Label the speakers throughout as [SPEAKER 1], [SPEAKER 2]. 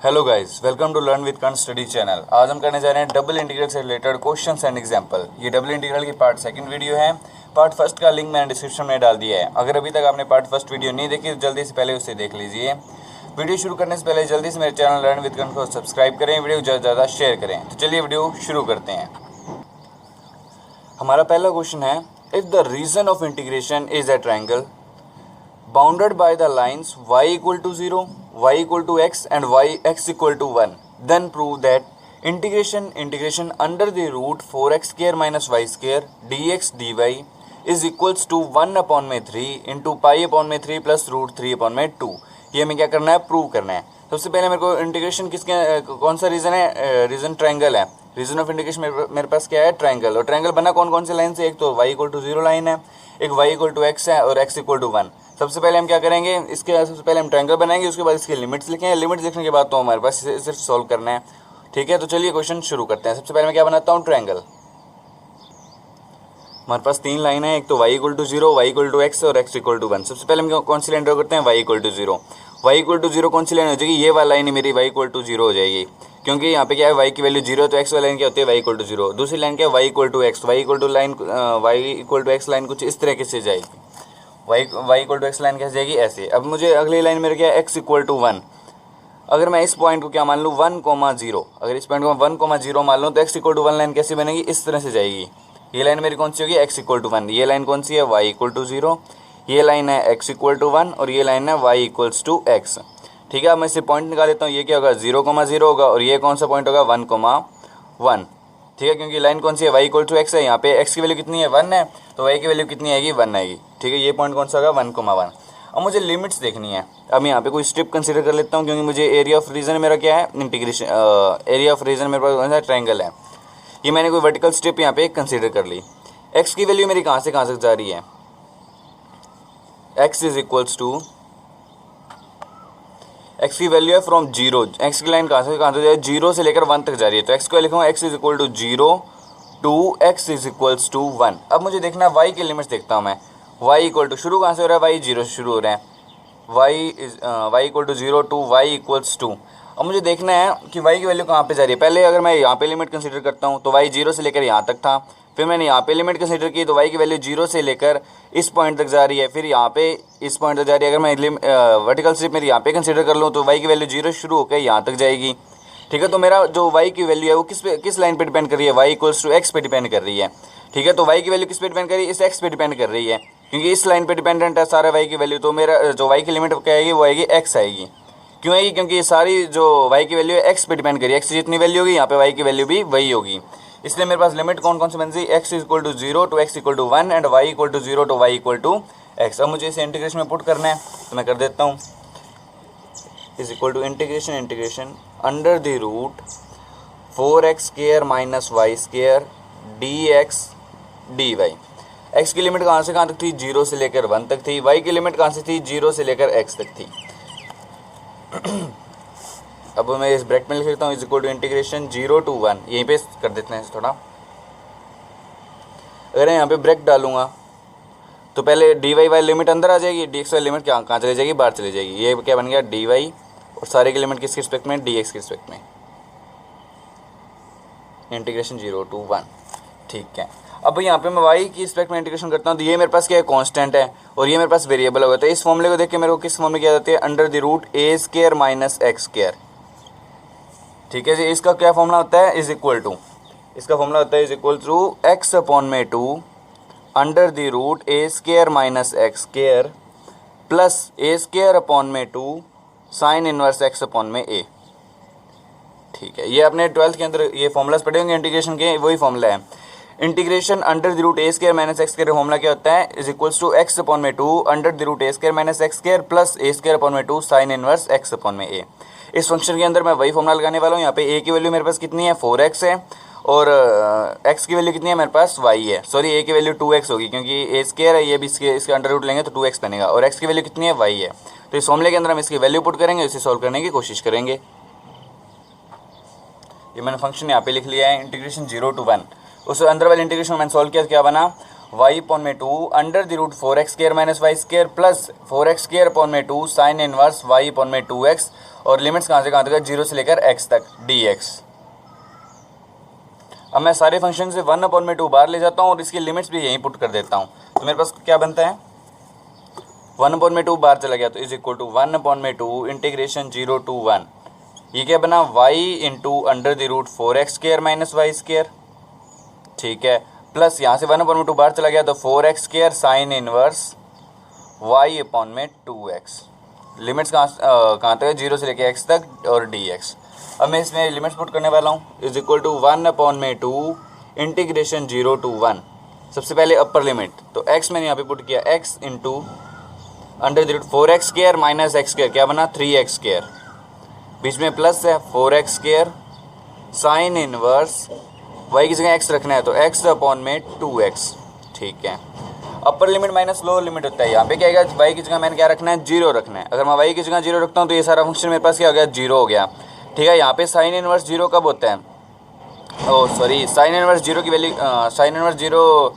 [SPEAKER 1] Hello guys, welcome to learn with Karn study channel. आज हम करने जा रहे हैं डबल इंटीग्रल से रिलेटेड क्वेश्चंस एंड एग्जांपल। ये डबल इंटीग्रल की पार्ट सेकंड वीडियो है। पार्ट फर्स्ट का लिंक मैंने डिस्क्रिप्शन में डाल दिया है। अगर अभी तक आपने पार्ट फर्स्ट वीडियो नहीं देखी तो जल्दी से पहले उसे देख लीजिए। वीडियो शुरू करने से पहले जल्दी से मेरे चैनल लर्न विद कर्ण को सब्सक्राइब करें, वीडियो को ज़्यादा से ज़्यादा शेयर करें। तो चलिए वीडियो शुरू करते हैं। हमारा पहला क्वेश्चन है, if the region of integration is a triangle bounded by the lines y equal to 0, y equal to x and x equal to 1, then prove that integration under the root 4x square minus y square dx dy is equals to 1 upon में 3 into pi upon में 3 plus root 3 upon में 2। ये हमें क्या करना है, prove करना है। सबसे पहले मेरे को इंटीग्रेशन कौन सा रीजन है, रीजन ट्रायंगल है। रीजन ऑफ इंटीग्रेशन मेरे पास क्या है, ट्रायंगल। और ट्रायंगल बना कौन कौन से लाइन से, एक तो y इक्वल टू 0 लाइन है, एक y इक्वल टू x है और x इक्वल टू 1। सबसे पहले हम क्या करेंगे, सबसे पहले हम ट्रायंगल बनाएंगे, उसके बाद इसके लिमिट्स लिखेंगे। लिमिट्स लिखने के बाद तो हमारे पास सिर्फ सॉल्व करना है। ठीक है, तो चलिए क्वेश्चन शुरू करते हैं। सबसे पहले मैं क्या बनाता हूँ, ट्रायंगल। हमारे पास तीन लाइन है, एक तो y equal to 0, y equal to x और x इक्वल टू 1। सबसे पहले हम कौन सी लाइन ड्रॉ करते हैं, y equal to 0। y equal to 0 कौन सी लाइन हो जाएगी, ये वाला लाइन मेरी y इक्वल टू 0 हो जाएगी, क्योंकि यहाँ पे क्या है, y की वैल्यू 0 तो x वाली लाइन क्या होती है, y इक्वल टू 0। दूसरी लाइन क्या है, y equal to x। y equal to x line कुछ इस तरीके से जाएगी। y equal to x line कैसे जाएगी, ऐसे। अब मुझे अगली लाइन मेरे क्या है, x इक्वल टू 1। अगर मैं इस पॉइंट को क्या मान लूँ, 1,0, अगर इस पॉइंट को 1,0 मान लूँ तो x इक्वल टू 1 लाइन कैसे बनेगी, इस तरह से जाएगी। ये लाइन मेरी कौन सी होगी, x इक्वल टू 1। ये लाइन कौन सी है, y इक्वल टू 0। ये लाइन है x इक्वल टू 1 और ये लाइन है y इक्वल्स टू x। ठीक है, अब मैं इसे पॉइंट निकाल लेता हूँ। ये क्या होगा, 0,0 होगा और ये कौन सा पॉइंट होगा, 1,1। ठीक है, क्योंकि लाइन कौन सी है, y इक्वल टू x है। यहाँ पे x की वैल्यू कितनी है, 1 है, तो y की वैल्यू कितनी आएगी, 1 आएगी। ठीक है, ये पॉइंट कौन सा होगा, 1,1। अब मुझे लिमिट्स देखनी है। अब यहाँ पे कोई स्टेप कंसीडर कर लेता हूँ, क्योंकि मुझे एरिया ऑफ रीजन मेरा क्या है, इंटीग्रेशन। एरिया ऑफ रीजन मेरे पास कौन सा ट्रायंगल है। ये मैंने कोई वर्टिकल स्टेप यहाँ पे कंसीडर कर ली। x की वैल्यू मेरी कहाँ से कहाँ तक जा रही है, x is equals to, x की वैल्यू है फ्रॉम 0। x की लाइन कहाँ से कहाँ तक जाए, 0 से लेकर 1 तक जा रही है। तो x को लिखूँगा, x is equal to 0 to x is equals to 1। अब मुझे देखना है y की लिमिट्स देखता हूँ मैं। y इक्वल टू, शुरू कहाँ से हो रहा है, y 0 से शुरू हो रहा है। y equal to 0 to y equals 2। अब मुझे देखना है कि y की वैल्यू कहाँ पे जा रही है। पहले अगर मैं यहाँ पे लिमिट कंसीडर करता हूँ तो y 0 से लेकर यहाँ तक था, फिर मैंने यहाँ पे लिमिट कंसीडर की तो y की वैल्यू 0 से लेकर इस पॉइंट तक जा रही है, फिर यहाँ पे इस पॉइंट तक जा रही है। अगर मैं वर्टिकल स्ट्रिप मेरी यहाँ पे कंसीडर कर लूँ तो y की वैल्यू 0 शुरू होकर यहाँ तक जाएगी। ठीक है, तो मेरा जो y की वैल्यू है वो किस लाइन पे डिपेंड कर रही है, y इक्वल्स टू x पे डिपेंड कर रही है। ठीक है, तो y की वैल्यू किस पे डिपेंड कर रही है, इस x पे डिपेंड कर रही है, क्योंकि इस लाइन पे डिपेंडेंट है सारा y की वैल्यू। तो मेरा जो y की लिमिट क्या आएगी, वो आएगी x आएगी। क्यों आएगी, क्योंकि ये सारी जो y की वैल्यू है x पे डिपेंड करिए। x की जितनी वैल्यू होगी यहाँ पे y की वैल्यू भी वही होगी। इसलिए मेरे पास लिमिट कौन कौन सी बनती है, x equal to 0 to x equal to 1 and y equal to 0 to y equal to x। अब मुझे इसे इंटीग्रेशन में पुट करना है, तो मैं कर देता हूँ, is equal to integration under the root 4x square minus y square dx dy। x की लिमिट कहाँ से कहाँ तक थी, 0 से लेकर 1 तक थी। y की लिमिट कहाँ से थी, 0 से लेकर x तक थी। अब मैं इस ब्रैकेट में लिख लेता हूँ, is equal to integration 0 to 1। यहीं पे कर देते हैं थोड़ा। अगर मैं यहाँ पे ब्रैकेट डालूंगा तो पहले dy वाली लिमिट अंदर आ जाएगी, dx वाली लिमिट कहाँ चली जाएगी, बाहर चली जाएगी। ये क्या बन गया, dy और सारे की लिमिट किसके रिस्पेक्ट में, dx के रिस्पेक्ट में, इंटीग्रेशन 0 टू 1। ठीक है, अब यहाँ पे मैं y की रिस्पेक्ट में इंटीग्रेशन करता हूँ तो ये मेरे पास क्या है, कांस्टेंट है और ये मेरे पास वेरिएबल होगा। तो इस फॉर्मूले को देख के मेरे को किस फॉर्म में किया जाती है, under the root a square minus x square. ठीक है जी, इसका क्या फॉर्मूला होता है, इज इक्वल टू, इसका फॉर्मूला होता है is equal to x upon में 2 under the root a square minus x square plus a square upon में 2 साइन इनवर्स x अपॉन में a। ठीक है, ये अपने 12th के अंदर ये फॉर्मूलाज पढ़े होंगे इंटीग्रेशन के, वही फॉर्मूला है। Integration under the root a square minus x square formula क्या होता है, is equals to x upon में 2 under the root a square minus x square plus a square upon में 2 साइन इनवर्स x अपॉन में a। इस function के अंदर मैं वही फॉर्मूला लगाने वाला हूँ। यहाँ पे a की वैल्यू मेरे पास कितनी है, 4x है और x की वैल्यू कितनी है, मेरे पास y है। सॉरी, a की वैल्यू 2x होगी, क्योंकि a स्क्वायर है, ये भी इसके अंडर रूट लेंगे तो 2x बनेगा, और x की वैल्यू कितनी है, y है। तो इस फॉर्मूले के अंदर हम इसकी वैल्यू पुट करेंगे, इसे सॉल्व करने की कोशिश करेंगे। ये मैंने फंक्शन यहाँ पे लिख लिया है, इंटीग्रेशन 0 टू 1। उस अंदर वाले इंटीग्रेशन मैंने सॉल्व किया, क्या बना, वाई अपॉन में 2 under the root 4x square minus y square plus 4x square upon में 2 साइन इनवर्स वाई अपॉन में 2x और लिमिट्स कहाँ तक 0 से लेकर x तक dx। अब मैं सारे फंक्शन से 1 अपॉन में 2 बाहर ले जाता हूँ और इसकी लिमिट्स भी यहीं पुट कर देता हूँ। तो मेरे पास क्या बनता है 1 अपॉन में 2 बाहर चला गया तो इज इक्वल टू 1 अपॉन में 2 इंटीग्रेशन 0 to 1। ये क्या बना y into under the root 4x square minus y square, ठीक है, प्लस यहाँ से 1 अपॉन में 2 बाहर चला गया तो 4x square sine inverse y upon में 2x। लिमिट्स कहाँ तक है 0 से लेके x तक और dx। अब मैं इसमें लिमिट्स पुट करने वाला हूँ इज इक्वल टू 1 अपॉन में 2 इंटीग्रेशन 0 to 1। सबसे पहले अपर लिमिट तो x मैंने यहाँ पे पुट किया x into under the root 4x square minus x square, क्या बना 3x स्क्वायर, बीच में प्लस है 4x square sine inverse y की जगह x रखना है तो x अपॉन में 2x, ठीक है। Upper limit minus lower limit होता है, यहाँ पे क्या आएगा y की जगह मैंने क्या रखना है 0 रखना है। अगर मैं y की जगह 0 रखता हूँ तो ये सारा फंक्शन मेरे पास क्या हो गया 0 हो गया, ठीक है। यहाँ पे साइन इनवर्स 0 कब होता है, ओह सॉरी साइन इनवर्स 0 की वैल्यू साइन इनवर्स 0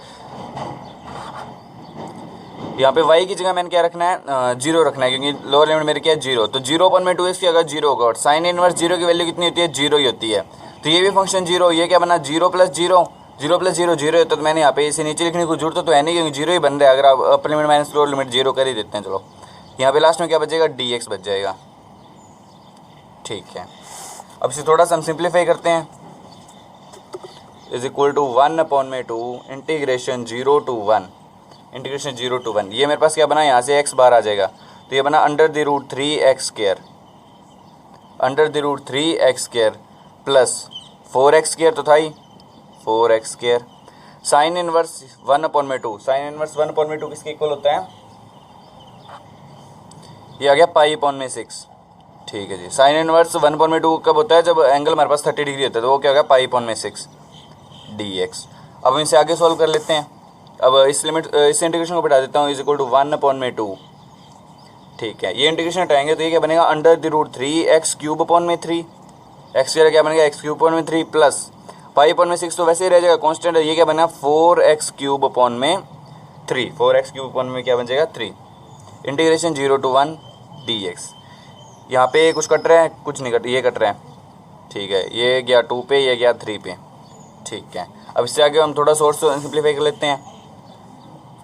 [SPEAKER 1] यहाँ पे y की जगह मैंने क्या रखना है 0 रखना है क्योंकि लोअर लिमिट मेरी क्या है 0। तो 0 अपॉन में 2x की अगर 0 होगा और साइन इनवर्स 0 की वैल्यू कितनी होती है 0 ही होती है। तो ये भी फंक्शन 0, ये क्या बना 0 प्लस 0 0 प्लस 0 0 होता है। तो मैंने यहाँ पे इसे नीचे लिखने की जरूरत तो है नहीं क्योंकि 0 ही बन रहा है। अगर आप upper limit minus lower limit 0 कर ही देते हैं, चलो यहाँ पे लास्ट में क्या बचेगा dx बच जाएगा, ठीक है। अब इसे थोड़ा सा हम सिंप्लीफाई करते हैं इज इक्वल टू 1 अपॉन में 2 इंटीग्रेशन 0 to 1 इंटीग्रेशन 0 to 1। ये मेरे पास क्या बना यहाँ से x बार आ जाएगा तो ये बना under the root 3x square under the root 3x square plus 4x square तो था ही 4x square sine inverse 1 upon में 2 साइन इनवर्स 1 अपॉन में 2 किसके इक्वल होता है, ये आ गया पाई अपॉन में 6, ठीक है जी। साइन इनवर्स 1 अपॉन में 2 कब होता है जब एंगल हमारे पास 30 डिग्री होता है, तो वो क्या होगा पाई अपॉन में 6 dx। अब हम इसे आगे सॉल्व कर लेते हैं। अब इस इंटीग्रेशन को बढ़ा देता हूँ इज इक्वल टू 1 अपॉन में 2, ठीक है। ये इंटीग्रेशन हटाएंगे तो ये क्या बनेगा under the root 3x cube upon में 3 x स्क्वायर क्या बनेगा x क्यूब अपॉन में 3 प्लस पाई अपॉन में 6 तो वैसे ही रह जाएगा कांस्टेंट है। ये क्या बना 4x क्यूब अपॉन में 3 4x क्यूब अपॉन में क्या बन जाएगा 3 इंटीग्रेशन 0 to 1 dx। यहाँ पे कुछ कट रहा है कुछ नहीं कट, ये कट रहा है, ठीक है। ये गया 2 पे ये गया 3 पे, ठीक है। अब इससे आगे हम थोड़ा सोर्स सिंप्लीफाई कर लेते हैं,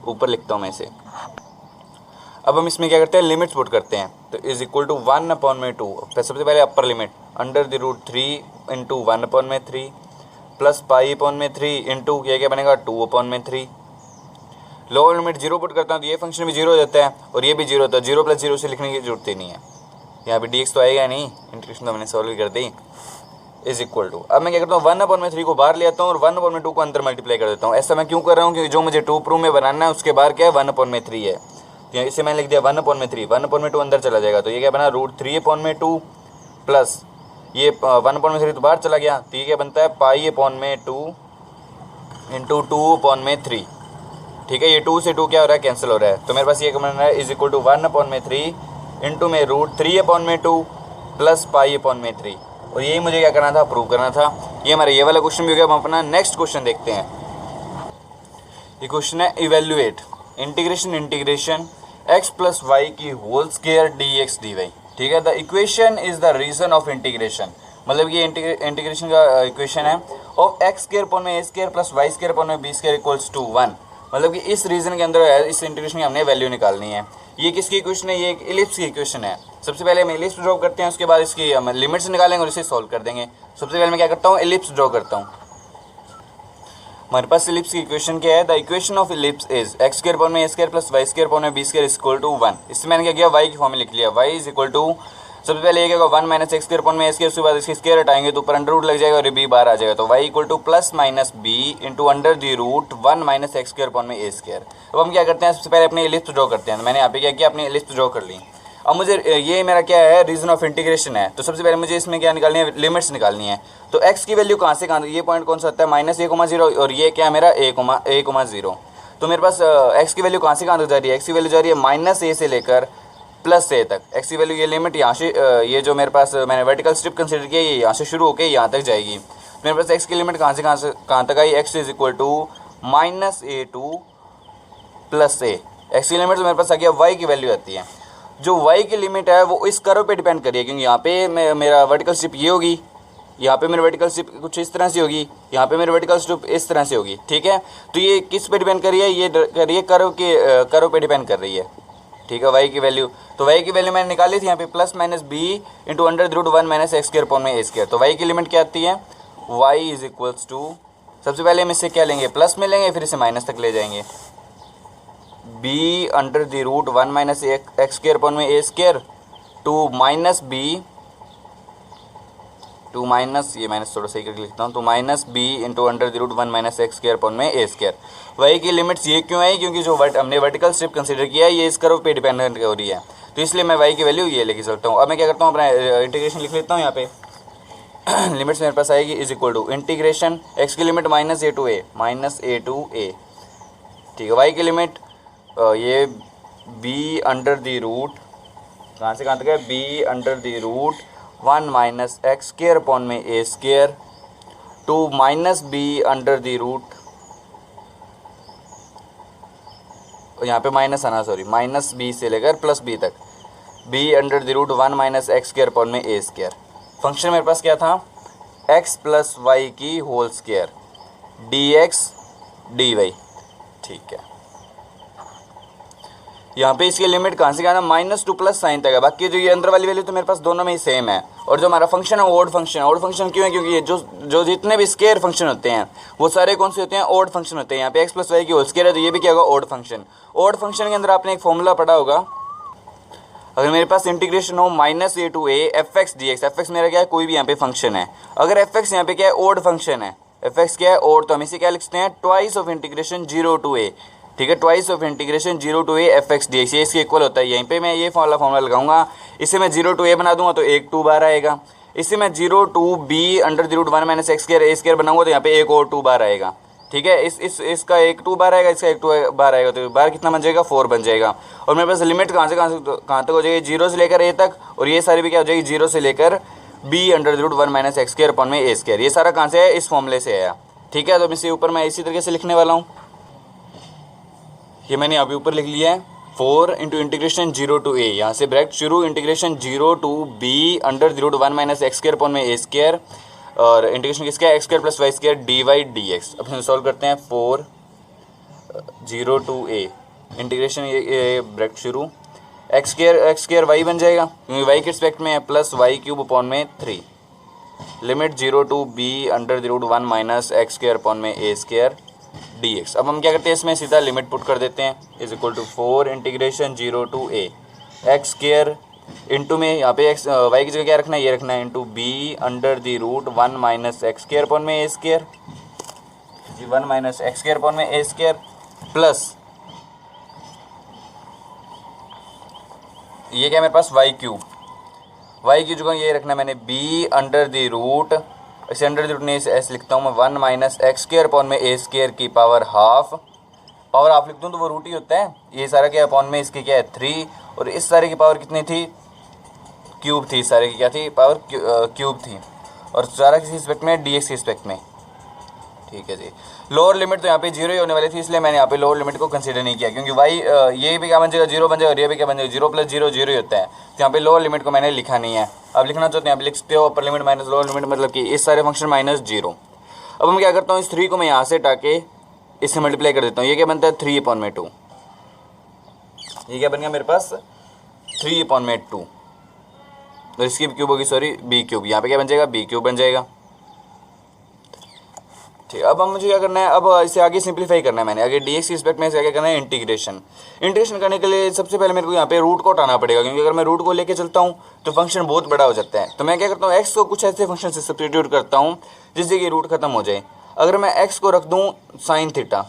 [SPEAKER 1] ऊपर लिखता हूँ मैं इसे। अब हम इसमें क्या करते हैं लिमिट्स पुट करते हैं तो इज इक्वल टू 1 अपॉन में 2 सबसे पहले upper limit under the root 3 into 1 upon में 3 प्लस पाई अपॉन में 3 इंटू ये क्या बनेगा 2 अपॉन में 3। लोअर लिमिट 0 पुट करता हूँ तो ये फंक्शन भी 0 हो जाता है और ये भी 0 होता है, 0 प्लस 0 से लिखने की जरूरत ही नहीं है। यहाँ पे dx तो आएगा नहीं, इंटीग्रेशन तो मैंने सॉल्व ही कर दी इज इक्वल टू। अब मैं क्या करता हूँ 1 अपॉन में 3 को बाहर ले आता हूँ और 1 अपॉन में 2 को अंदर मल्टीप्लाई कर देता हूँ। ऐसा मैं क्यों कर रहा हूँ क्योंकि जो मुझे 2 प्रूफ में बनाना है उसके बाहर क्या है 1 अपॉन में 3 है, तो इसे मैंने लिख दिया 1 अपॉन में 3 1 अपॉन में 2 अंदर चला जाएगा तो ये क्या बना रूट 3 अपॉन में 2 प्लस ये 1 अपॉन में 3 तो बाहर चला गया तो ये क्या बनता है पाई अपॉन में 2 इंटू 2 अपॉन में 3, ठीक है। ये 2 से 2 क्या हो रहा है कैंसिल हो रहा है तो मेरे पास ये क्या बन रहा है इज इक्वल टू 1 अपॉन में 3 इंटू में रूट 3 अपॉन में 2 प्लस पाई अपॉन में 3। और यही मुझे क्या करना था प्रूव करना था। ये हमारा ये वाला क्वेश्चन भी हो गया। हम अपना नेक्स्ट क्वेश्चन देखते हैं। ये क्वेश्चन है evaluate integration x plus y की होल स्क्वायर dx dy, ठीक है। The equation is the region of integration, मतलब ये इंटीग्रेशन का इक्वेशन है ऑफ x स्क्वायर अपॉन में a square plus y square upon में b स्क्वायर इक्वल्स टू 1, मतलब कि इस रीजन के अंदर इस इंटीग्रेशन की हमने वैल्यू निकालनी है। ये किसकी इक्वेशन है, ये एक इलिप्स की इक्वेशन है। सबसे पहले हम इलिप्स ड्रॉ करते हैं, उसके बाद इसकी हम लिमिट्स निकालेंगे और इसे सॉल्व कर देंगे। सबसे पहले मैं क्या करता हूँ इलिप्स ड्रॉ करता हूँ। हमारे पास इलिप्स की इक्वेशन क्या है, the equation of ellipse is x square upon में a square plus y square upon में बी स्क्वायर इक्वल टू 1। इससे मैंने क्या किया वाई की फॉर्म में लिख लिया, वाई इज इक्वल टू सबसे पहले ये क्या होगा 1 माइनस एक्स स्क्वायर अपॉन में ए स्क्वायर, उसके बाद इसकी स्क्वायर हटाएंगे तो ऊपर अंडर रूट लग जाएगा और ये बी बाहर आ जाएगा तो y equal to plus minus b into under the root 1 minus x square upon में ए स्क्वायर। अब हम क्या करते हैं सबसे पहले अपनी इलिप्स ड्रॉ करते हैं। तो मैंने यहाँ पे क्या किया अपनी इलिप्स ड्रॉ कर ली। अब मुझे ये मेरा क्या है रीजन ऑफ इंटीग्रेशन है, तो सबसे पहले मुझे इसमें क्या निकालनी है लिमिट्स निकालनी है। तो x की वैल्यू कहाँ से कहाँ, ये पॉइंट कौन सा होता है माइनस a,0 और ये क्या है मेरा a,0। तो मेरे पास x की वैल्यू कहाँ से कहाँ तक जा रही है, x की वैल्यू जा रही है माइनस a से लेकर प्लस a तक। x की वैल्यू ये लिमिट यहाँ से ये जो मेरे पास मैंने वर्टिकल स्ट्रिप कंसिडर किया ये यहाँ से शुरू होकर यहाँ तक जाएगी। मेरे पास x की लिमिट कहाँ से कहाँ तक आई, x is equal to minus a to plus a. X की लिमिट तो मेरे पास आ गया, वाई की वैल्यू आती है। जो वाई की लिमिट है वो इस कर्व पे डिपेंड करिए, क्योंकि यहाँ पे मेरा वर्टिकल स्ट्रिप ये होगी, यहाँ पे मेरी वर्टिकल स्ट्रिप कुछ इस तरह से होगी, यहाँ पे मेरी वर्टिकल स्ट्रिप इस तरह से होगी, ठीक है। तो ये किस पे डिपेंड कर रही है, ये कर रही है कर्व पे डिपेंड कर रही है, ठीक है, वाई की वैल्यू। तो वाई की वैल्यू मैंने निकाली थी यहाँ पे plus minus b into under the root 1 minus x square upon में ए स्क्वायर। तो वाई की लिमिट क्या आती है, वाई इज इक्वल्स टू, सबसे पहले हम इससे क्या लेंगे, प्लस में लेंगे, फिर इसे माइनस तक ले जाएंगे, b under the root 1 minus x square upon में a square to minus b, to minus, ये माइनस थोड़ा सही करके लिखता हूँ, तो minus b into under the root 1 minus x square upon में ए स्क्वायर। वाई की लिमिट्स ये क्यों आई, क्योंकि जो हमने वर्टिकल स्ट्रिप कंसीडर किया है ये इस कर्व पे डिपेंडेंट हो रही है, तो इसलिए मैं वाई की वैल्यू ये लेके चलता हूँ। अब मैं क्या करता हूँ, अपना इंटीग्रेशन लिख लेता हूँ यहाँ पे। लिमिट्स मेरे पास आएगी is equal to integration x की limit minus a to a, ठीक है। वाई की लिमिट ये बी अंडर द रूट, कहाँ से कहाँ तक है, b under the root 1 minus x square upon में a square to minus b under the root, यहाँ पे माइनस आना, सॉरी, माइनस बी से लेकर प्लस बी तक, b under the root 1 minus x square upon में ए स्क्वायर। फंक्शन मेरे पास क्या था, एक्स प्लस वाई की whole square d x d y, ठीक है। यहाँ पे इसकी लिमिट कहाँ से क्या था, माइनस टू प्लस साइन तक है, बाकी जो ये अंदर वाली वैल्यू तो मेरे पास दोनों में ही सेम है। और जो हमारा फंक्शन है ओड फंक्शन है। ओड फंक्शन क्यों है, क्योंकि ये जो जितने भी स्केयर फंक्शन होते हैं वो सारे कौन से होते हैं, ओड फंक्शन होते हैं। यहाँ पे एक्स प्लस वाई की होल स्केयर है, तो ये भी क्या होगा, ओड फंक्शन। ओड फंक्शन के अंदर आपने एक फॉर्मूला पढ़ा होगा, अगर मेरे पास इंटीग्रेशन हो minus a to a f x d x, f x मेरा क्या है, कोई भी यहाँ पे फंक्शन है, अगर एफ एक्स यहाँ पे क्या है, ओड फंक्शन है, एफ एक्स क्या है, ओड, तो हम इसे क्या लिखते हैं, twice of integration 0 to a, ठीक है, twice of integration 0 to a f x d x, ये इसके इक्वल होता है। यहीं पे मैं ये फॉर्मूला लगाऊंगा, इसे मैं 0 टू ए बना दूंगा तो 1 2 बार आएगा, इसे मैं 0 to b under the root 1 minus x square a square बनाऊंगा तो यहाँ पे 1 और 2 बार आएगा, ठीक है। इसका 1 2 बार आएगा, इसका 1 2 बार आएगा, तो बार कितना बन जाएगा, 4 बन जाएगा। और मेरे पास लिमिट कहाँ तक हो जाएगी, 0 से लेकर ए तक, और ये सारी भी क्या हो जाएगी, 0 से लेकर b under the root 1 minus x square upon में ए स्क्वायर। ये सारा कहाँ से है, इस फॉर्मूले से आया, ठीक है। तो इसी ऊपर मैं इसी तरीके से लिखने वाला हूँ, ये मैंने अभी ऊपर लिख लिया है, 4 इंटू इंटीग्रेशन 0 टू ए, यहाँ से ब्रैकेट शुरू, integration 0 to b under the root 1 minus x square upon में ए स्क्वायर, और इंटीग्रेशन किसका है, x square plus y square d y d x. अब हम सॉल्व करते हैं, 4 0 टू ए, इंटीग्रेशन ये ब्रैकेट शुरू, एक्स स्क्वायर वाई बन जाएगा, क्योंकि वाई के रिस्पेक्ट में है, प्लस वाई क्यूब अपॉन में 3, limit 0 to b under the root 1 minus x square upon में ए स्क्वायर डी एक्स। अब हम क्या करते हैं, इसमें सीधा लिमिट पुट कर देते हैं, is equal to 4 integration 0 to a x square into में यहाँ पे एक्स वाई की जगह क्या रखना है, ये रखना है, into b under the root 1 minus x square upon में a square, 1 minus x square upon में ए स्क्वायर, प्लस ये क्या मेरे पास वाई क्यूब, वाई की जगह ये रखना है मैंने, बी अंडर द रूट, इसे अंडर द रूट नहीं ऐसे लिखता हूँ मैं, 1 माइनस एक्स स्क्वायर अपॉन में ए स्क्वायर की पावर हाफ लिख दूँ तो वो रूट ही होता है, ये सारा क्या अपॉन में इसकी क्या है 3, और इस सारे की पावर कितनी थी, क्यूब थी, सारे की क्या थी, पावर क्यूब थी, और सारा किसी रिस्पेक्ट में, डी एक्स की रिस्पेक्ट में, ठीक है जी। लोअर लिमिट तो यहाँ पे 0 ही होने वाली थी, इसलिए मैंने यहाँ पे लोअर लिमिट को कंसीडर नहीं किया, क्योंकि वाई ये भी क्या बन जाएगा, 0 बन जाएगा, और ये भी क्या बन जाएगा, 0 प्लस 0 0 ही होता है, तो यहाँ पे लोअर लिमिट को मैंने लिखा नहीं है। अब लिखना चाहते हैं यहाँ पे लिख सकते हो, upper limit minus lower limit, मतलब कि इस सारे फंक्शन माइनस 0। अब मैं क्या करता हूँ, इस 3 को मैं यहाँ से हटा के इससे मल्टीप्लाई कर देता हूँ, ये क्या बनता है 3 अपॉन में 2, ये क्या बन गया मेरे पास 3 अपॉन में 2, और इसकी क्यूब होगी, सॉरी बी क्यूब, यहाँ पे क्या बन जाएगा, बी क्यूब बन जाएगा, ठीक। अब मुझे क्या करना है, अब इसे आगे सिंप्लीफाई करना है मैंने, आगे डी एक्स की रिस्पेक्ट में इसे क्या करना है, इंटीग्रेशन करने के लिए सबसे पहले मेरे को यहाँ पे रूट को हटाना पड़ेगा, क्योंकि अगर मैं रूट को लेके चलता हूँ तो फंक्शन बहुत बड़ा हो जाता है। तो मैं क्या करता हूँ, एक्स को कुछ ऐसे फंक्शन से सब्स्टिट्यूट करता हूँ जिससे कि रूट खत्म हो जाए। अगर मैं एक्स को रख दूँ साइन थीटा,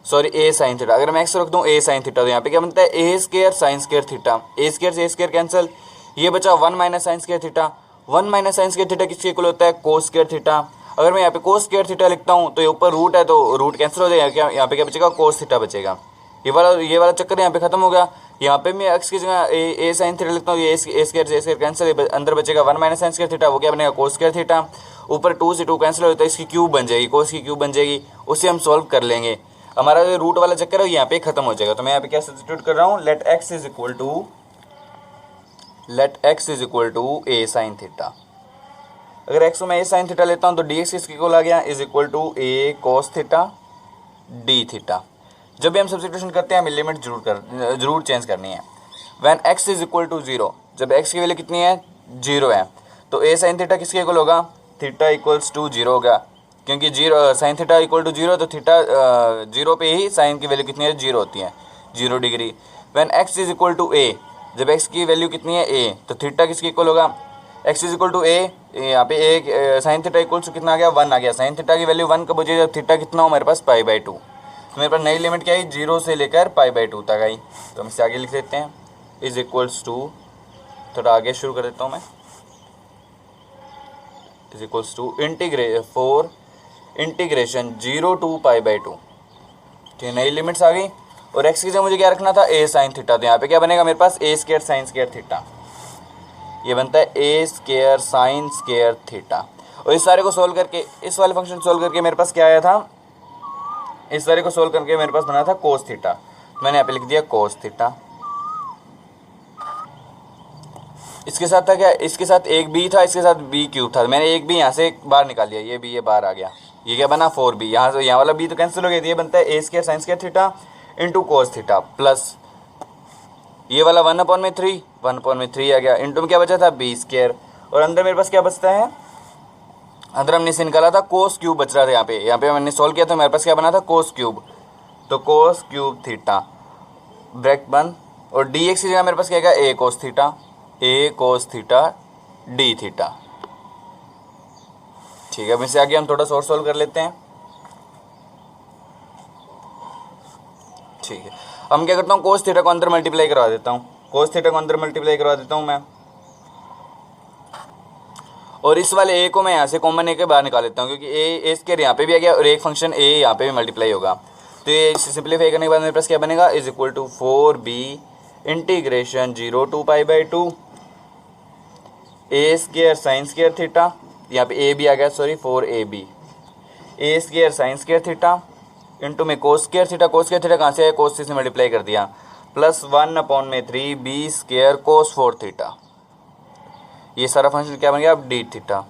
[SPEAKER 1] सॉरी ए साइन थीटा, अगर मैं एक्स को रख दूँ ए साइन थीटा, तो यहाँ पे क्या बनता है, a square sine square theta, A square से ए स्क्वायर कैंसिल, ये बचा 1 minus sign square theta, 1 minus sign square theta किसके इक्वल होता है, कोस स्क्वायर थीटा। अगर मैं यहाँ पे कोस स्क्वायर थीटा लिखता हूँ तो ये ऊपर रूट है तो रूट कैंसिल हो जाएगा, क्या यहाँ पे क्या बचेगा, कोस थीटा बचेगा। ये वाला चक्कर यहाँ पे खत्म हो गया। यहाँ पे मैं एक्स की जगह ए साइन थीटा लिखता हूँ, ये ए स्क्वायर कैंसिल, अंदर बचेगा 1 माइनस साइन स्क्वायर थीटा, वो क्या बनेगा, कोस स्क्वायर थीटा। ऊपर 2 से 2 कैंसिल होता है, इसकी क्यूब बन जाएगी, कोस की क्यूब बन जाएगी, उसे हम सॉल्व कर लेंगे। हमारा जो रूट वाला चक्कर है यहाँ पे खत्म हो जाएगा। तो मैं यहाँ पे क्या सब्स्टिट्यूट कर रहा हूँ, let x is equal to a sine theta. अगर एक्स को मैं ए साइन थीटा लेता हूँ तो डी एक्स किसके इक्वल आ गया, is equal to a cos theta d theta. जब भी हम सब्स्टिट्यूशन करते हैं हमें लिमिट जरूर चेंज करनी है। When x is equal to zero, जब एक्स की वैल्यू कितनी है, जीरो है, तो ए साइन थीटा किसके इक्वल होगा, थीटा इक्वल्स टू जीरो होगा, क्योंकि zero sine theta equal to zero, तो थीटा जीरो पे ही साइन की वैल्यू कितनी है, जीरो होती है, 0 degree. When x is equal to a, जब एक्स की वैल्यू कितनी है ए, तो थीटा किसके इक्वल होगा, एक्स इज इक्वल टू ए, यहाँ पे ए साइन थीटा इक्वल टू कितना आ गया, 1 आ गया। साइन थीटा की वैल्यू 1 कब हो जाएगी, जब थीटा कितना हो मेरे पास π/2। तो मेरे पास नई लिमिट क्या आई, 0 से लेकर π/2 तक आई। तो हम इसे आगे लिख देते हैं, इज इक्वल्स टू, थोड़ा आगे शुरू कर देता हूँ मैं, is equals to integration 0 to π/2। ठीक, नई लिमिट्स आ गई। और एक्स की जगह मुझे क्या रखना था, ए साइन थीटा। तो यहाँ पे क्या बनेगा मेरे पास, ए स्क्वायर साइन स्क्वायर थीटा, ये बनता है a square sine square theta. और इस सारे को सोल्व करके, इस वाले फंक्शन सोल्व करके मेरे पास क्या आया था, इस सारे को सोल्व करके मेरे पास बना था कोस थीटा। मैंने यहाँ पे लिख दिया कोस थीटा। इसके साथ था क्या, इसके साथ एक बी था, इसके साथ बी क्यूब था, मैंने एक बी यहाँ से बाहर निकाल दिया, ये बी ये बाहर आ गया, ये क्या बना 4b। यहाँ से यहाँ वाला बी तो कैंसिल हो गया, ये बनता है a square sine square theta into cos theta, plus ये वाला 1/3 आ गया, इंटू में क्या बचा था, बी स्क्वायर। और अंदर मेरे पास क्या बचता है, अंदर हमने इसे निकाला था कोस क्यूब बच रहा था। यहाँ पे मैंने सॉल्व किया तो मेरे पास क्या बना था, कोस क्यूब। तो कोस क्यूब थीटा ब्रैकेट बंद, और डी एक्स की जगह मेरे पास क्या है, ए कोस थीटा डी थीटा। ठीक है, अब इससे आगे हम थोड़ा और सॉल्व कर लेते हैं। ठीक है, हम क्या करता हूँ, कोस थीटा को अंदर मल्टीप्लाई करवा देता हूँ, मैं। और इस वाले ए को मैं यहाँ से कॉमन ए के बाहर निकाल लेता हूँ, क्योंकि ए स्क्वायर यहाँ पे भी आ गया और एक फंक्शन ए यहाँ पे भी मल्टीप्लाई होगा। तो ये सिंप्लीफाई करने के बाद मेरे पास क्या बनेगा, is equal to 4b integration 0 to π/2 a square sine square theta, यहाँ पे ए भी आ गया, sorry 4ab a square sine square theta into में कोस स्क्वायर थीटा कहाँ से है, कोस से मल्टीप्लाई कर दिया, plus 1/3 b square cos 4 theta. ये सारा फंक्शन क्या बन गया, अब डी थीटा।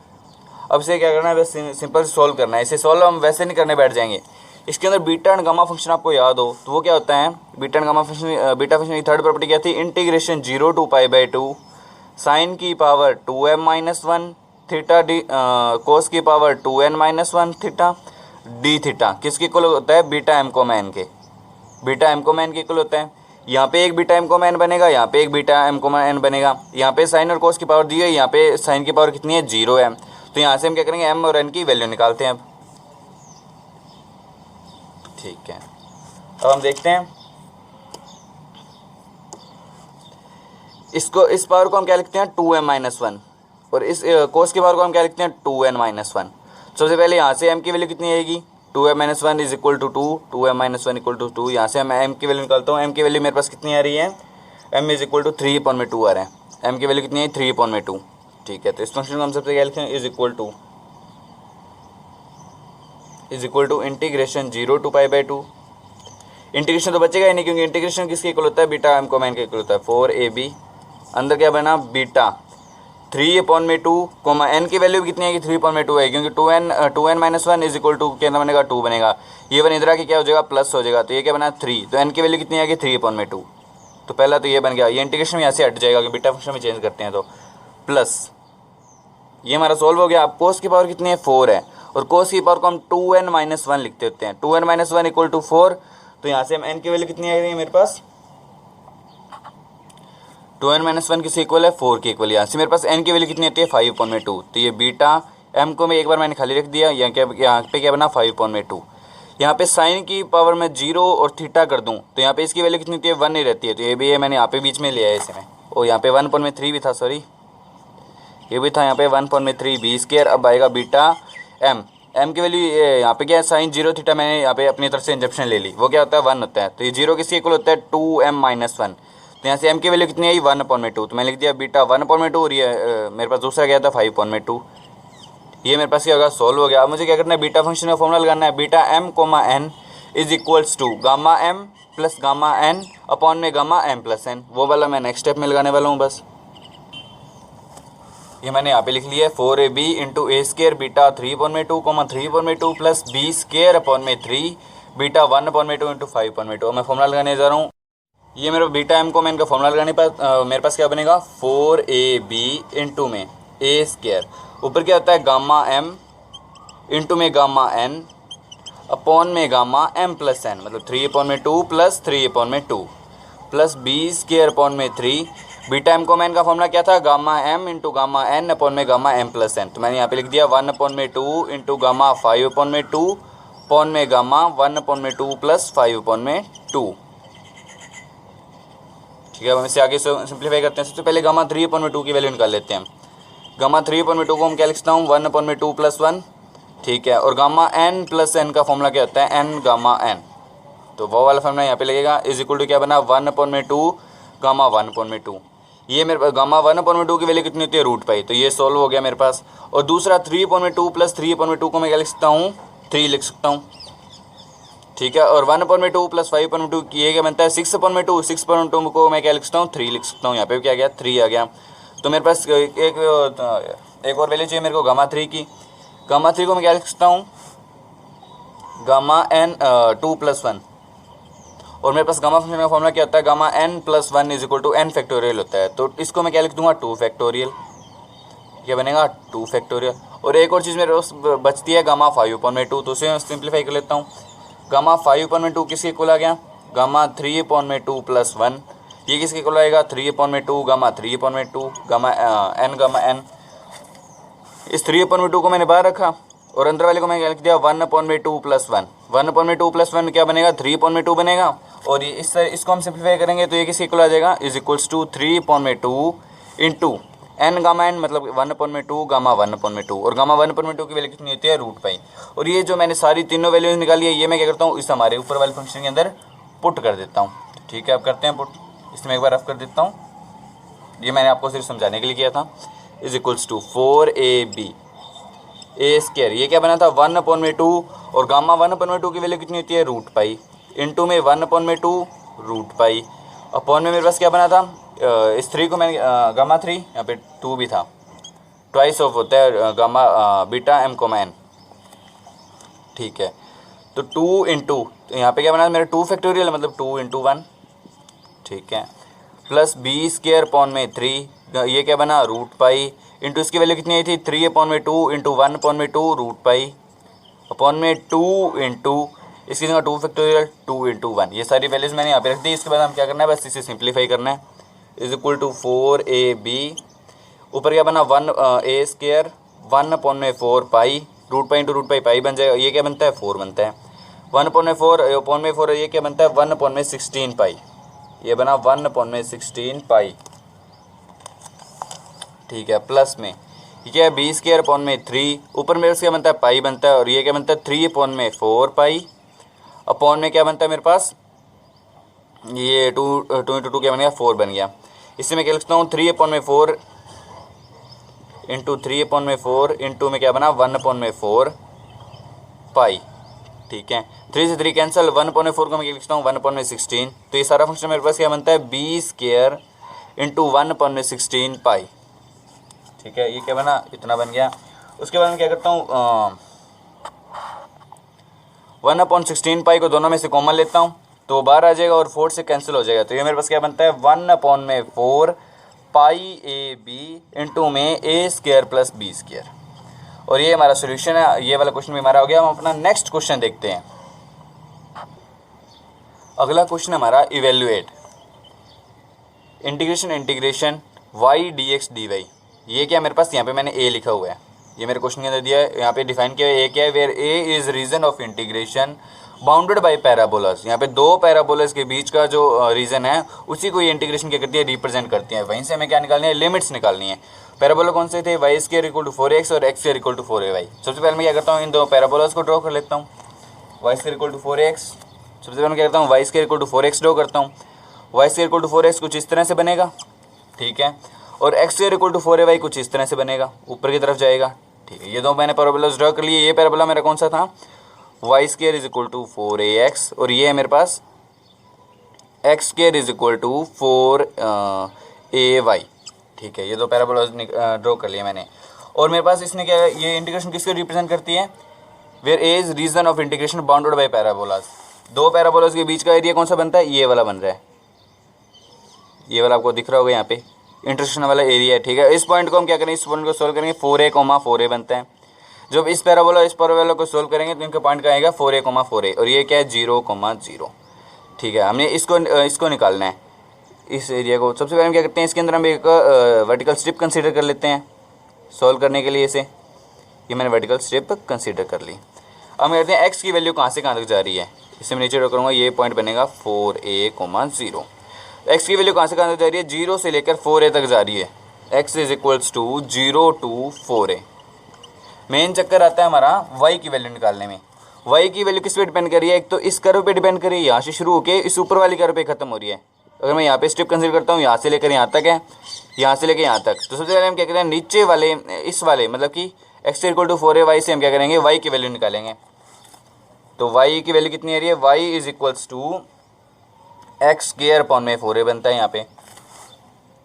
[SPEAKER 1] अब इसे क्या करना है, बस सिंपल सॉल्व करना है। इसे सॉल्व हम वैसे नहीं करने बैठ जाएंगे। इसके अंदर बीटा एंड गामा फंक्शन आपको याद हो तो वो क्या होता है, beta and gamma function, beta function की थर्ड प्रॉपर्टी क्या थी, इंटीग्रेशन 0 to π/2 साइन की power 2m-1 theta d cos की power 2n-1 theta d theta किसके इक्वल होता है, बीटा एम कोमा एन के, बीटा एम कोमा एन के इक्वल होता है। यहाँ पे एक बीटा एम कोमा एन बनेगा, यहाँ पे एक बीटा एम कोमा एन बनेगा। यहाँ पे साइन और कोस की पावर दी है, यहाँ पे साइन की पावर कितनी है, 0 है। तो यहाँ से हम क्या करेंगे, एम और एन की वैल्यू निकालते हैं अब। ठीक है, अब हम देखते हैं इसको, इस पावर को हम क्या लिखते हैं, 2m-1, और इस कोस की पावर को हम क्या लिखते हैं, 2n-1। सबसे पहले यहाँ से m की वैल्यू कितनी आएगी, 2m-1 is equal to 2, 2m-1 equal to 2। यहाँ से मैं m की वैल्यू निकालता हूँ। m की वैल्यू मेरे पास कितनी आ रही है, m इज इक्वल टू 3/2 आ रहा है। m की वैल्यू कितनी है, 3/2। ठीक है, तो इस फंक्शन को हम सबसे क्या लिखते हैं, is equal to integration 0 to π/2। Integration तो बचेगा ही नहीं, क्योंकि इंटीग्रेशन किसके इक्वल होता है, बीटा एम कोमा एन के इक्वल होता है। 4ab अंदर क्या बना, बीटा 3/2 कोमा एन की वैल्यू कितनी है कि 3/2 है, क्योंकि 2n-1 इज इक्वल टू क्या बनेगा, 2 बनेगा। ये 1 इधर आके क्या हो जाएगा, प्लस हो जाएगा। तो ये क्या बना 3, तो एन की वैल्यू कितनी आएगी, 3/2। तो पहला तो ये बन गया, ये इंटीग्रेशन यहाँ से हट जाएगा कि बीटा फंक्शन में चेंज करते हैं। तो प्लस ये हमारा सॉल्व हो गया। अब कोस की पावर कितनी है, 4 है, और कोस की पावर को हम 2n-1 लिखते होते हैं। 2n-1 equal to 4। तो यहाँ से हम एन की वैल्यू कितनी आ रही है मेरे पास, 2n-1 किसके इक्वल है, 4 के इक्वल। यहाँ से मेरे पास n की वैल्यू कितनी आती है, 5/2। तो ये बीटा m को मैं एक बार मैंने खाली रख दिया, यहाँ पे क्या बना, 5/2। यहाँ पे साइन की पावर में 0 और थीटा कर दूँ तो यहाँ पे इसकी वैल्यू कितनी होती है, 1 नहीं रहती है। तो ये भी है, मैंने यहाँ पे बीच में लिया है इसमें, और यहाँ पे 1/3 भी था, सॉरी ये भी था, यहाँ पे 1/3 बी स्क्वायर। अब आएगा बीटा m की वैल्यू यहाँ पे क्या है, साइन 0 थीटा मैंने यहाँ पे अपनी तरफ से इंजेक्शन ले ली, वो क्या होता है, 1 होता है। तो ये 0 किसके इक्वल होता है, 2m-1। तो यहाँ से m की वैल्यू कितनी आई, 1/2। तो मैंने लिख दिया बीटा 1/2, और ये मेरे पास दूसरा गया था 5/2। ये मेरे पास क्या होगा, सॉल्व हो गया। अब मुझे क्या करना है, बीटा फंक्शन का फॉर्मूला लगाना है, beta m comma n is equals to gamma m plus gamma n upon में गामा एम प्लस एन। वो वाला मैं नेक्स्ट स्टेप में लगाने वाला हूँ बस। ये मैंने यहाँ पे लिख लिया है 4ab into a square beta 3/2 3/2 plus b square upon में 3 बीटा 1/2 इंटू 5/2। मैं फॉर्मूला लगाने जा रहा हूँ। ये मेरा बीटा एम को मैं इनका फॉर्मूला लगाने पर मेरे पास क्या बनेगा 4ab इंटू में ए स्केयर ऊपर क्या होता है गामा एम इंटू में गामा एन अपॉन में गामा एम प्लस एन मतलब 3/2 plus 3/2 plus b square upon में 3 बीटा एम को मैं इनका फॉर्मूला क्या था gamma m into gamma n upon में गामा एम प्लस एन। तो मैंने यहाँ पे लिख दिया 1/2 इंटू गामा 5/2 अपॉन में गामा 1/2 प्लस 5/2। ठीक है, अब हम इसे आगे सिंप्लीफाई करते हैं। सबसे पहले गामा 3/2 की वैल्यू निकाल लेते हैं। गामा 3/2 को हम क्या लिखता हूँ 1/2 प्लस 1। ठीक है, और गामा एन प्लस एन का फॉर्मूला क्या होता है एन गामा एन। तो वो वाला फॉर्मूला यहाँ पे लगेगा इज इक्वल टू क्या बना 1/2 गामा 1/2। ये मेरे गामा 1/2 की वैल्यू कितनी होती है √π। तो ये सोल्व हो गया मेरे पास। और दूसरा 3/2 प्लस 3/2 को मैं क्या लिख सकता हूँ 3 लिख सकता हूँ। ठीक है, और 1/2 प्लस 5/2 ये क्या बनता है 6/2। 6/2 को मैं क्या लिख सकता हूँ 3 लिख सकता हूँ। यहाँ पे क्या गया 3 आ गया। तो मेरे पास एक और वैल्यू चाहिए मेरे को गामा 3 की। गामा 3 को मैं क्या लिख सकता हूँ गामा एन 2 + 1। और मेरे पास गामा फंक्शन का फॉर्मूला क्या होता है gamma n + 1 is equal to n factorial होता है। तो इसको मैं क्या लिख दूंगा 2 फैक्टोरियल। क्या बनेगा 2 फैक्टोरियल। और एक और चीज़ मेरे पास बचती है गामा 5/2। तो उसे मैं सिंप्लीफाई कर लेता हूँ। गामा 5/2 किसके इक्वल आ गया गामा 3/2 + 1। ये किसके इक्वल आएगा 3/2 गामा 3/2 गामा n। इस 3/2 को मैंने बाहर रखा और अंदर वाले को मैं क्या लिख दिया 1/2 + 1। 1/2 + 1 क्या बनेगा 3/2 बनेगा। और ये इसको हम सिंप्लीफाई करेंगे तो ये किसके इक्वल आ जाएगा is equals to 3/2 into n gamma n मतलब 1/2 गामा 1/2। और गामा 1/2 की वैल्यू कितनी होती है √π। और ये जो मैंने सारी तीनों वैल्यूज निकाली है ये मैं क्या करता हूँ इस हमारे ऊपर वाले फंक्शन के अंदर पुट कर देता हूँ। ठीक है, अब करते हैं पुट। इसमें एक बार रफ कर देता हूँ। ये मैंने आपको सिर्फ समझाने के लिए किया था। Is equals to 4ab a square ये क्या बना था 1/2 और गामा 1/2 की वैल्यू कितनी होती है √π इंटू में 1/2 √π अपॉन में मेरे पास क्या बना था इस 3 को मैंने गामा 3 यहाँ पे 2 भी था ट्वाइस ऑफ होता है गामा बीटा m को n। ठीक है, तो 2 इंटू यहाँ पे क्या बना मेरा 2 फैक्टोरियल मतलब 2 इंटू 1। ठीक है, प्लस बी स्केयर अपॉन में 3 ये क्या बना √π इंटू इसकी वैल्यू कितनी आई थी 3/2 इंटू 1/2 √π अपॉन में 2 इंटू इसकी जगह 2 फैक्टोरियल 2 इंटू 1। ये सारी वैल्यूज मैंने यहाँ पे रख दी। इसके बाद हम क्या करना है बस इसे सिंप्लीफाई करना है। इज इक्वल टू 4ab ऊपर क्या बना 1a स्केयर 1/4 √π इंटू √π पाई बन जाएगा। ये क्या बनता है 4 बनता है 1/4 अपॉन में 4 ये क्या बनता है 1/16 ये बना 1/16 ठीक है, प्लस में ठीक है बी स्केयर अपॉन में 3 ऊपर मेरे क्या बनता है पाई बनता है और ये क्या बनता है 3/4 अपॉन में क्या बनता है मेरे पास ये 2 इंटू 2 क्या बन गया 4 बन गया। इससे मैं क्या लिखता हूँ 3/4 इंटू 3/4 इंटू में क्या बना 1/4 ठीक है, 3 से 3 कैंसिल 1/4 को मैं क्या लिखता हूँ 1/16। तो ये सारा फंक्शन मेरे पास क्या बनता है बी स्केयर इंटू 1/16 ठीक है, ये क्या बना इतना बन गया। उसके बाद मैं क्या करता हूँ 1/16 को दोनों में से कॉमन लेता हूँ तो बाहर आ जाएगा और 4 से कैंसिल हो जाएगा। तो ये मेरे पास क्या बनता है 1/4 πab इंटू में a square plus b square. और ये हमारा सोल्यूशन है। ये वाला क्वेश्चन भी हमारा हो गया। हम अपना नेक्स्ट क्वेश्चन देखते हैं। अगला क्वेश्चन हमारा evaluate integration y dx dy। ये क्या मेरे पास यहाँ पे मैंने a लिखा हुआ है। ये मेरे क्वेश्चन के अंदर दिया है। यहाँ पे डिफाइन किया है a क्या है where a is region of integration bounded by parabolas. यहाँ पे 2 पैराबोलास के बीच का जो रीजन है उसी को ये इंटीग्रेशन क्या करती है रिप्रेजेंट करती है। वहीं से हमें क्या निकालनी है लिमिट्स निकालनी है। पैराबोला कौन से थे Y square equal to 4x और x square equal to 4ay। सबसे पहले मैं क्या करता हूँ इन दो पैराबोलास को ड्रॉ कर लेता हूँ। Y square equal to 4x सबसे पहले मैं क्या करता हूँ y square equal to 4x draw करता हूँ। Y square equal to 4x कुछ इस तरह से बनेगा ठीक है, और x square equal to 4ay कुछ इस तरह से बनेगा ऊपर की तरफ जाएगा। ठीक है, ये दो मैंने पैराबोलास ड्रॉ कर लिए। ये पैराबोला मेरा कौन सा था y square is equal to 4ax, और ये है मेरे पास x square is equal to 4ay। ठीक है, ये दो पैराबोलाज ड्रॉ कर लिया मैंने। और मेरे पास इसने क्या है, ये इंटीग्रेशन किसको रिप्रेजेंट करती है, where a is region of integration bounded by parabolas. दो पैराबोलाज के बीच का एरिया कौन सा बनता है, ये वाला बन रहा है, ये वाला आपको दिख रहा होगा यहाँ पे इंटरसेक्शन वाला एरिया है। ठीक है, इस पॉइंट को हम क्या करेंगे, इस पॉइंट को सोल्व करेंगे, 4a, बनता है। जब इस पैराबोला को सोल्व करेंगे तो इनका पॉइंट का आएगा 4a, और ये क्या है 0,0। ठीक है, हमने इसको निकालना है, इस एरिया को। सबसे पहले हम क्या करते हैं, इसके अंदर हम एक वर्टिकल स्ट्रिप कंसीडर कर लेते हैं सॉल्व करने के लिए इसे। ये मैंने वर्टिकल स्ट्रिप कंसीडर कर ली। अब हम कहते हैं एक्स की वैल्यू कहाँ से कहाँ तक जा रही है, इसे मैं नीचे ड्रॉ करूँगा, ये पॉइंट बनेगा 4a,0। एक्स की वैल्यू कहाँ से कहाँ तक जा रही है, 0 से लेकर 4a तक जा रही है। X is equals to 0 to 4a। मेन चक्कर आता है हमारा y की वैल्यू निकालने में। y की वैल्यू किस पे डिपेंड कर रही है, एक तो इस कर्व पे डिपेंड कर रही है, यहाँ से शुरू होकर इस ऊपर वाली कर्व पे खत्म हो रही है। अगर मैं यहाँ पे स्ट्रिप कंसीडर करता हूँ, यहाँ से लेकर यहाँ तक है, यहाँ से लेकर यहाँ तक, तो सबसे पहले हम क्या करें, नीचे वाले इस वाले मतलब कि x इक्वल टू 4ay से हम क्या करेंगे, y की वैल्यू निकालेंगे। तो y की वैल्यू कितनी आ रही है, y is equals to x square upon में 4a बनता है।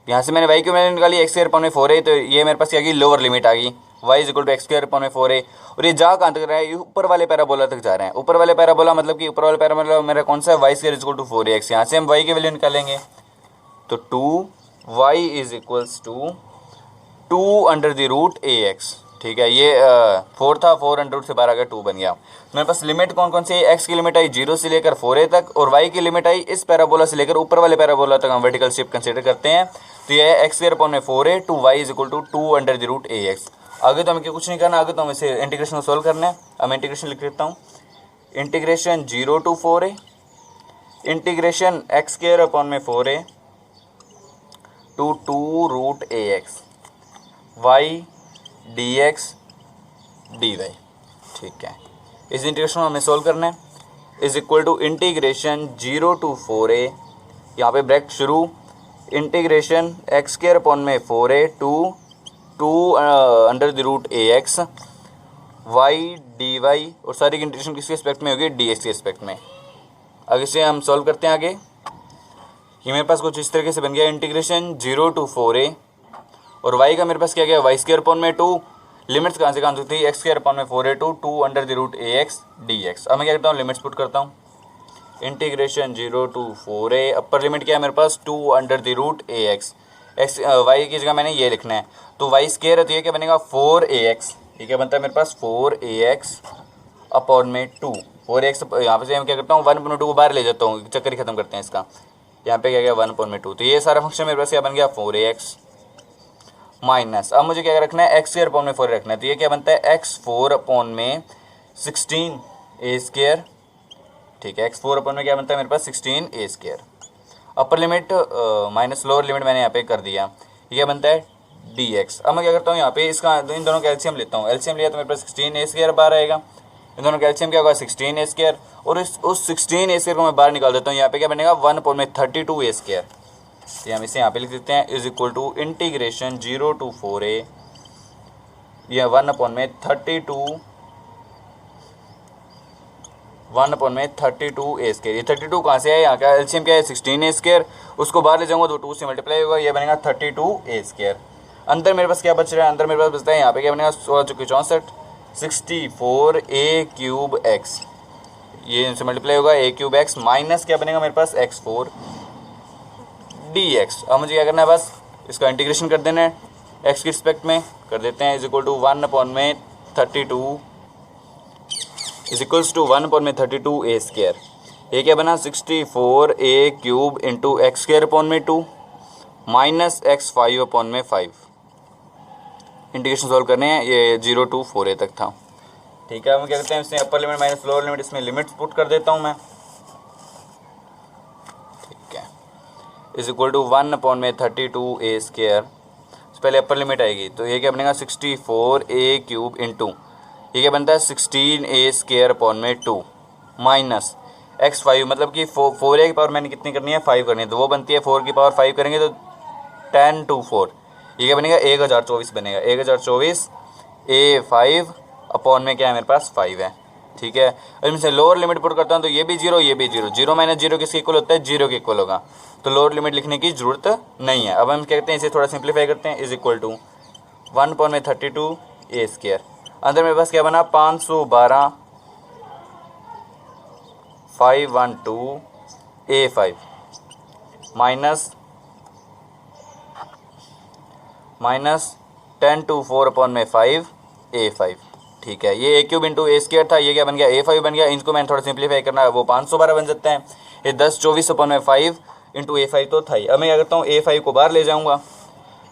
[SPEAKER 1] यहाँ से मैंने y की वैल्यू निकाली x स्क्वायर अपॉन में 4a, तो ये मेरे पास क्या गई, लोअर लिमिट आ गई, y is equal to x square upon में 4a। और ये जा कहाँ तक रहा है, ये ऊपर वाले पैराबोला तक जा रहे हैं। ऊपर वाले पैराबोला मतलब कि ऊपर वाले पैराबोला मेरा कौन सा है, y square is equal to 4ax। यहाँ से हम y की वैल्यू निकालेंगे, तो 2y is equals to 2√ax। ठीक है, ये 4 था, 4 अंडर रूट से बाहर आ गया, 2 बन गया। मेरे पास लिमिट कौन कौन सी है, x की लिमिट आई 0 से लेकर 4a तक, और y की लिमिट आई इस पैराबोला से लेकर ऊपर वाले पैराबोला तक हम वर्टिकल स्ट्रिप कंसीडर करते हैं। तो ये है एक्स स्क्वायर अपॉन में 4a to y is equal to 2√ax। आगे तो हमें कुछ नहीं करना, आगे तो हमें इसे इंटीग्रेशन को सोल्व करना है। अब मैं इंटीग्रेशन लिख देता हूँ, integration 0 to 4a integration x square upon में 4a to 2√ax y dx dy। ठीक है, इस इंटीग्रेशन को हमें सोल्व करना है, is equal to integration 0 to 4a, यहाँ पे ब्रैकेट शुरू, इंटीग्रेशन एक्स स्क्वायर अपॉन में 4a to 2√ax y dy, और सारी की इंटीग्रेशन किसके एस्पेक्ट में होगी, dx के एस्पेक्ट में। आगे से हम सॉल्व करते हैं। आगे ये मेरे पास कुछ इस तरीके से बन गया, इंटीग्रेशन 0 to 4a, और y का मेरे पास क्या गया, y स्क्वायर अपॉन में 2, लिमिट्स कहाँ से कहाँ सकती है, एक्स स्क्वायर अपॉन में 4a टू 2√ax dx। अब मैं क्या करता हूँ, लिमिट्स पुट करता हूँ, integration 0 to 4a, upper limit क्या है मेरे पास 2√ax, एक्स y की जगह मैंने ये लिखना है, तो y स्क्वायर है तो ये क्या बनेगा 4ax। ये क्या बनता है मेरे पास, 4ax अपॉन में 2, 4ax। यहाँ पे से मैं क्या करता हूँ, 1/2 को बाहर ले जाता हूँ, चक्कर ही खत्म करते हैं इसका। यहाँ पे क्या गया 1/2, तो ये सारा फंक्शन मेरे पास क्या बन गया 4ax माइनस, अब मुझे क्या रखना है, एक्स स्क्वायर अपॉन में 4 रखना है, तो ये क्या बनता है x4 अपॉन में 16a स्क्वायर। ठीक है, x4 अपॉन में क्या बनता है मेरे पास 16a square. Upper limit minus lower limit मैंने यहाँ पे कर दिया, ये क्या बनता है dx। अब मैं क्या करता हूँ, यहाँ पे इसका इन दोनों का एलसीएम लेता हूँ, एलसीएम लिया तो मेरे पास 16a स्क्वायर बाहर आएगा, इन दोनों का एलसीएम क्या होगा 16a स्क्वायर, और उस 16a स्क्वायर को मैं बाहर निकाल देता हूँ, यहाँ पे क्या बनेगा 1/32a स्क्वायर। तो हम इसे यहाँ पे लिख देते हैं, is equal to integration 0 to 4a, यह 1/32a स्क्वायर। ये 32 कहाँ से है, यहाँ का एलसीएम क्या है 16a स्क्वायर, उसको बाहर ले जाऊँगा तो 2 से मल्टीप्लाई होगा, ये बनेगा 32a स्क्वायर। अंदर मेरे पास क्या बच रहा है, अंदर मेरे पास बचता है यहाँ पे क्या बनेगा 16 × 64a क्यूब x, ये इनसे मल्टीप्लाई होगा a क्यूब x माइनस क्या बनेगा मेरे पास x4 dx। अब मुझे क्या करना है, बस इसका इंटीग्रेशन कर देना है, x के रिस्पेक्ट में कर देते हैं, is equal to 1/32 is equals to 1/32a square. ये क्या बना 64a cube into x square upon में 2 माइनस x5 अपॉन में 5। इंटीग्रेशन सॉल्व करने हैं, ये 0 to 4a तक था। ठीक है, हम क्या करते हैं, इसमें upper limit minus lower limit, इसमें लिमिट्स पुट कर देता हूँ मैं। ठीक है, is equal to 1/32a square, पहले अपर लिमिट आएगी, तो ये क्या बनेगा 64a क्यूब इंटू ये क्या बनता है 16a स्क्वायर अपॉन में 2 माइनस x5, मतलब कि 4a की पावर मैंने कितनी करनी है 5 करनी है, तो वो बनती है 4 की पावर 5 करेंगे तो 10 to 4, ये क्या बनेगा 1024 बनेगा, 1024 a5 अपॉन में क्या है मेरे पास 5 है। ठीक है। अब इनमें से लोअर लिमिट पुट करता हूँ तो ये भी जीरो, ये भी जीरो, जीरो माइनस जीरो किसके इक्वल होता है, जीरो के इक्वल होगा, तो लोअर लिमिट लिखने की जरूरत नहीं है। अब हम क्या करते हैं, इसे थोड़ा सिंप्लीफाई करते हैं, is equal to 1/32 a square. अंदर मेरे पास क्या बना, 512 512 A5 माइनस 1024/5 A5। ठीक है, ये A³ इंटू ए स्क्वायर था, ये क्या बन गया, A5 बन गया। इनको मैंने थोड़ा सिंप्लीफाई करना है, वो 512 बन सकते हैं। ये 1024/5 इंटू A5 तो था ही। अब मैं क्या करता हूँ, A5 को बाहर ले जाऊँगा,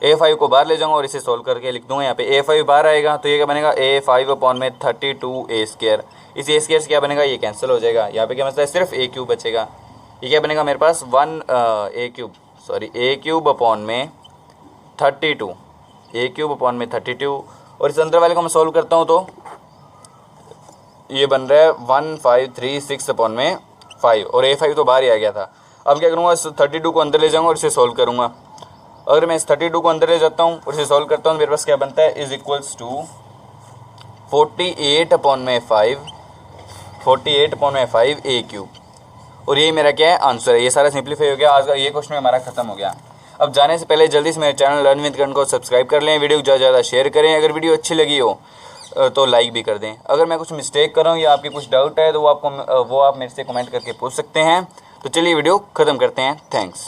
[SPEAKER 1] A5 को बाहर ले जाऊँगा और इसे सोल्व करके लिख दूँगा यहाँ पे। A5 बाहर आएगा तो ये क्या बनेगा, A5/32 A स्क्वायर। इस ए स्क्वायर से क्या बनेगा, ये कैंसिल हो जाएगा। यहाँ पे क्या मतलब सिर्फ A³ बचेगा। ये क्या बनेगा मेरे पास, A³/32 A³/32। और इस अंदर वाले को मैं सॉल्व करता हूँ तो ये बन रहा है 1536/5 और A5 तो बाहर ही आ गया था। अब क्या करूँगा, इस 32 को अंदर ले जाऊँगा और इसे सॉल्व करूँगा। अगर मैं इस 32 को अंदर ले जाता हूँ और इसे सॉल्व करता हूँ, मेरे पास क्या बनता है, इज इक्वल्स टू 48/5 A³। और ये मेरा क्या है, आंसर है। ये सारा सिंप्लीफाई हो गया। आज का ये क्वेश्चन हमारा खत्म हो गया। अब जाने से पहले जल्दी से मेरे चैनल लर्न विद करण को सब्सक्राइब कर लें, वीडियो को ज़्यादा ज़्यादा शेयर करें, अगर वीडियो अच्छी लगी हो तो लाइक भी कर दें। अगर मैं कुछ मिस्टेक कर रहा हूँ या आपके कुछ डाउट है तो वो आप मेरे से कमेंट करके पूछ सकते हैं। तो चलिए वीडियो ख़त्म करते हैं। थैंक्स।